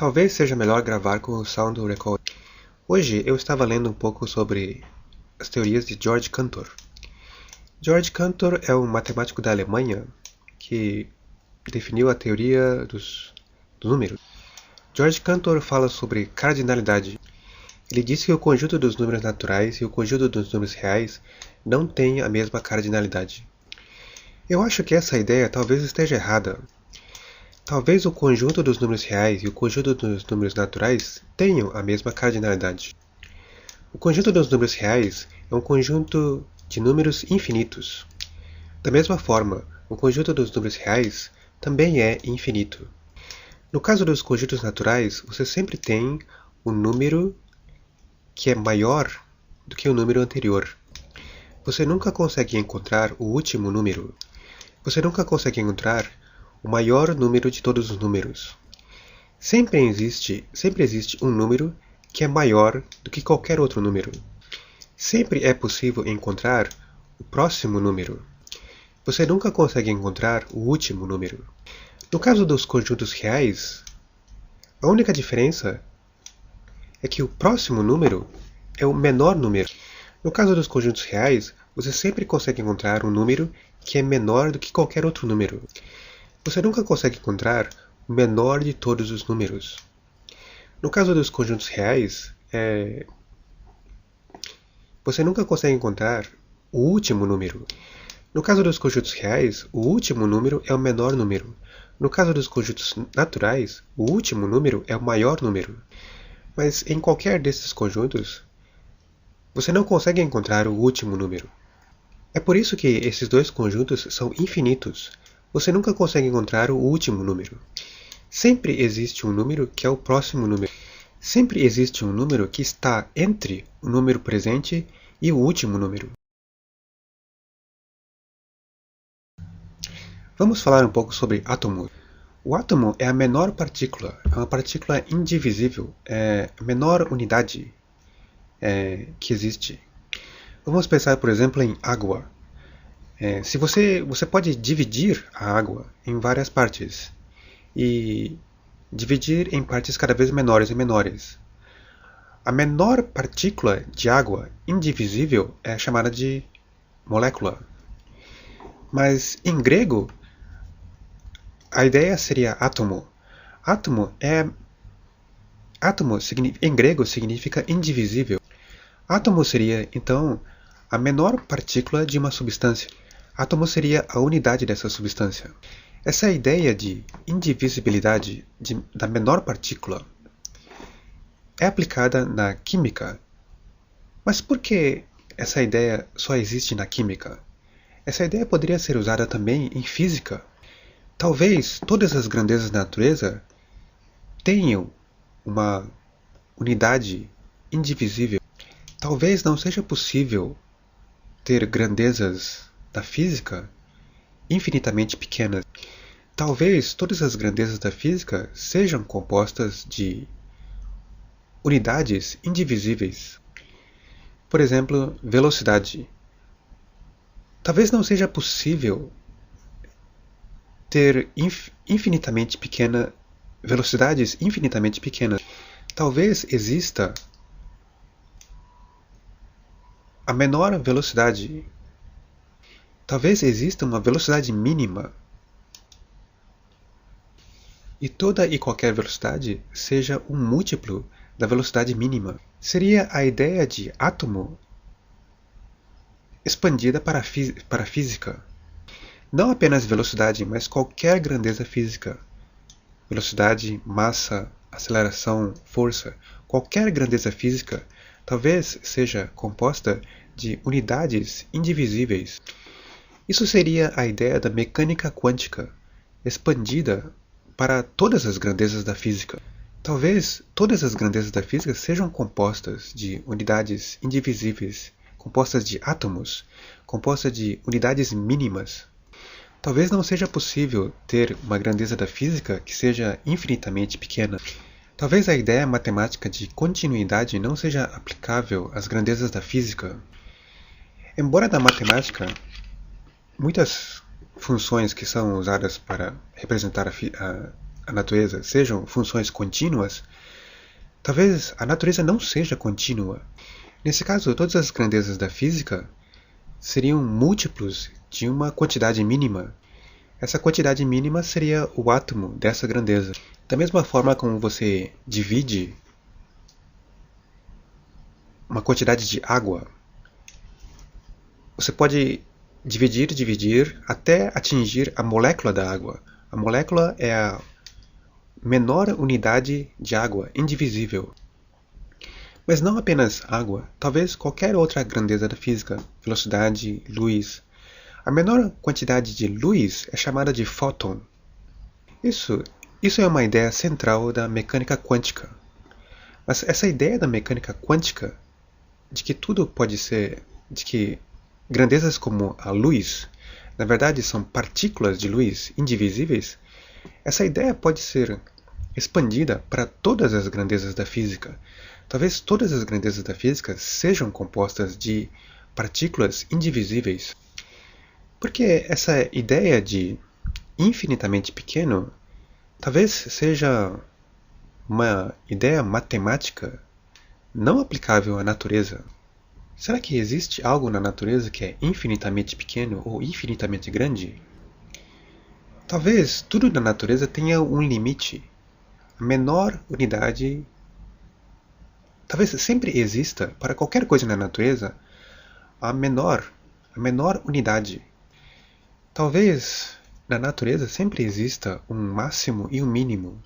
Talvez seja melhor gravar com o Sound Record. Hoje eu estava lendo um pouco sobre as teorias de Georg Cantor. Georg Cantor é um matemático da Alemanha que definiu a teoria dos números. Georg Cantor fala sobre cardinalidade. Ele disse que o conjunto dos números naturais e o conjunto dos números reais não têm a mesma cardinalidade. Eu acho que essa ideia talvez esteja errada. Talvez o conjunto dos números reais e o conjunto dos números naturais tenham a mesma cardinalidade. O conjunto dos números reais é um conjunto de números infinitos. Da mesma forma, o conjunto dos números reais também é infinito. No caso dos conjuntos naturais, você sempre tem um número que é maior do que o número anterior. Você nunca consegue encontrar o último número. Você nunca consegue encontrar o maior número de todos os números. Sempre existe um número que é maior do que qualquer outro número. Sempre é possível encontrar o próximo número. Você nunca consegue encontrar o último número. No caso dos conjuntos reais, a única diferença é que o próximo número é o menor número. No caso dos conjuntos reais, você sempre consegue encontrar um número que é menor do que qualquer outro número. Você nunca consegue encontrar o menor de todos os números. No caso dos conjuntos reais, você nunca consegue encontrar o último número. No caso dos conjuntos reais, o último número é o menor número. No caso dos conjuntos naturais, o último número é o maior número. Mas em qualquer desses conjuntos, você não consegue encontrar o último número. É por isso que esses dois conjuntos são infinitos. Você nunca consegue encontrar o último número. Sempre existe um número que é o próximo número. Sempre existe um número que está entre o número presente e o último número. Vamos falar um pouco sobre átomos. O átomo é a menor partícula, é uma partícula indivisível, é a menor unidade que existe. Vamos pensar, por exemplo, em água. Se você pode dividir a água em várias partes e dividir em partes cada vez menores e menores. A menor partícula de água indivisível é chamada de molécula. Mas em grego, a ideia seria átomo. Átomo em grego significa indivisível. Átomo seria, então, a menor partícula de uma substância. Átomo seria a unidade dessa substância. Essa ideia de indivisibilidade da menor partícula é aplicada na química. Mas por que essa ideia só existe na química? Essa ideia poderia ser usada também em física. Talvez todas as grandezas da natureza tenham uma unidade indivisível. Talvez não seja possível ter grandezas da física infinitamente pequenas. Talvez todas as grandezas da física sejam compostas de unidades indivisíveis. Por exemplo, velocidade. Talvez não seja possível ter velocidades infinitamente pequenas. Talvez exista a menor velocidade. Talvez exista uma velocidade mínima. E toda e qualquer velocidade seja um múltiplo da velocidade mínima. Seria a ideia de átomo expandida para a física. Não apenas velocidade, mas qualquer grandeza física. Velocidade, massa, aceleração, força. Qualquer grandeza física talvez seja composta de unidades indivisíveis. Isso seria a ideia da mecânica quântica, expandida para todas as grandezas da física. Talvez todas as grandezas da física sejam compostas de unidades indivisíveis, compostas de átomos, compostas de unidades mínimas. Talvez não seja possível ter uma grandeza da física que seja infinitamente pequena. Talvez a ideia matemática de continuidade não seja aplicável às grandezas da física. Embora na matemática muitas funções que são usadas para representar a natureza sejam funções contínuas, talvez a natureza não seja contínua. Nesse caso, todas as grandezas da física seriam múltiplos de uma quantidade mínima. Essa quantidade mínima seria o átomo dessa grandeza. Da mesma forma como você divide uma quantidade de água, você pode dividir até atingir a molécula da água. A molécula é a menor unidade de água, indivisível. Mas não apenas água, talvez qualquer outra grandeza da física, velocidade, luz. A menor quantidade de luz é chamada de fóton. Isso é uma ideia central da mecânica quântica. Mas essa ideia da mecânica quântica, de que tudo pode ser, de que grandezas como a luz, na verdade são partículas de luz indivisíveis, essa ideia pode ser expandida para todas as grandezas da física. Talvez todas as grandezas da física sejam compostas de partículas indivisíveis. Porque essa ideia de infinitamente pequeno talvez seja uma ideia matemática não aplicável à natureza. Será que existe algo na natureza que é infinitamente pequeno ou infinitamente grande? Talvez tudo na natureza tenha um limite. A menor unidade talvez sempre exista para qualquer coisa na natureza a menor unidade. Talvez na natureza sempre exista um máximo e um mínimo.